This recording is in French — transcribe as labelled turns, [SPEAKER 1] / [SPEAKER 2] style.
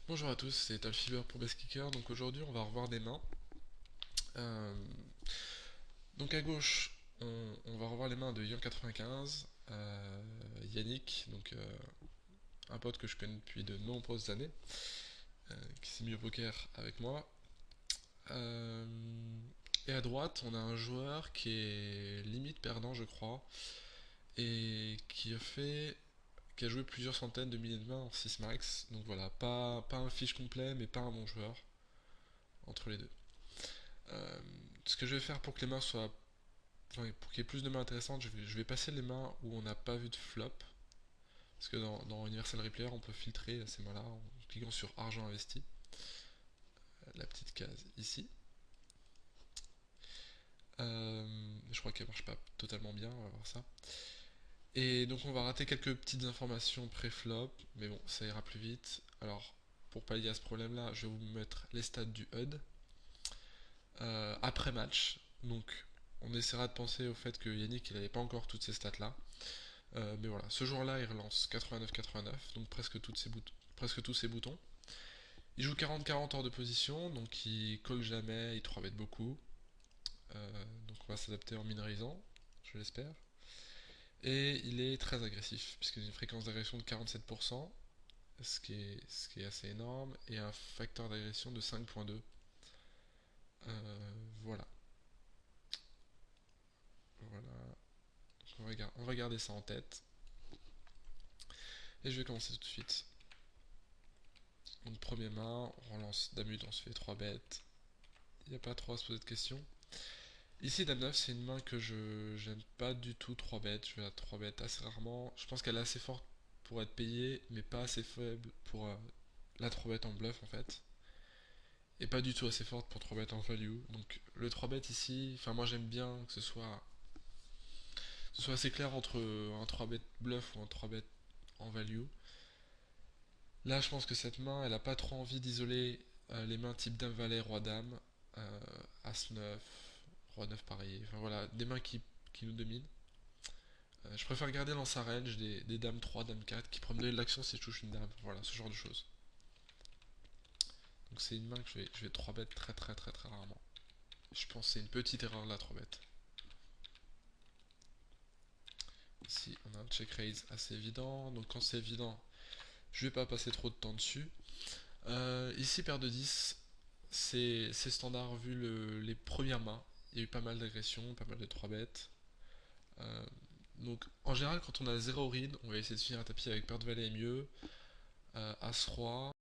[SPEAKER 1] Bonjour à tous, c'est Talfiber pour Best Kicker. Donc aujourd'hui, on va revoir des mains. Euh, donc à gauche, on va revoir les mains de Yon95, Yannick, un pote que je connais depuis de nombreuses années, qui s'est mis au poker avec moi. Euh, et à droite, on a un joueur qui est limite perdant, je crois, et qui a joué plusieurs centaines de milliers de mains en 6 max. Donc voilà, pas un fiche complet, mais pas un bon joueur entre les deux. Euh, Ce que je vais faire pour que les mains soient. Enfin, pour qu'il y ait plus de mains intéressantes, je vais passer les mains où on n'a pas vu de flop. Parce que dans Universal Replayer, on peut filtrer ces mains-là en cliquant sur argent investi, la petite case ici. Je crois qu'elle marche pas totalement bien, on va voir ça. Et donc on va rater quelques petites informations pré-flop, mais bon, ça ira plus vite. Alors, pour pallier à ce problème-là, je vais vous mettre les stats du HUD après match. Donc, on essaiera de penser au fait que Yannick il n'avait pas encore toutes ces stats-là. Mais voilà, ce jour-là, il relance 89-89, donc presque tous ses boutons. Il joue 40-40 hors de position, donc il colle jamais, il 3 bet beaucoup. Donc on va s'adapter en minorisant, je l'espère. Et il est très agressif, puisqu'il a une fréquence d'agression de 47%, ce qui est assez énorme, et un facteur d'agression de 5.2. Voilà. Voilà. On va garder ça en tête. Et je vais commencer tout de suite. Donc premier main, on relance Damut, on se fait 3 bêtes. Il n'y a pas trop à se poser de questions. Ici, Dame 9, c'est une main que je j'aime pas du tout 3 bêtes. Je vais à 3 bêtes assez rarement. Je pense qu'elle est assez forte pour être payée, mais pas assez faible pour la 3 bêtes en bluff en fait. Et pas du tout assez forte pour 3 bêtes en value. Donc le 3 bêtes ici, enfin moi j'aime bien que ce soit assez clair entre un 3 bêtes bluff ou un 3 bêtes en value. Là, je pense que cette main, elle a pas trop envie d'isoler les mains type Dame Valet, Roi Dame, As 9, Roi 9 pareil. Enfin voilà, des mains qui nous dominent. Je préfère garder dans sa range des Dames 3, Dame 4 qui pourraient me donner de l'action si je touche une Dame. Voilà, ce genre de choses. Donc c'est une main que je vais 3 bêtes très très très très rarement. Je pense que c'est une petite erreur là, 3 bêtes. Ici, on a un check raise assez évident. Donc quand c'est évident, je vais pas passer trop de temps dessus. Ici, paire de 10, c'est standard vu les premières mains. Il y a eu pas mal d'agressions, pas mal de 3 bêtes. Euh, donc en général, quand on a 0 read, on va essayer de finir un tapis avec paire de valet et mieux, As-Roi,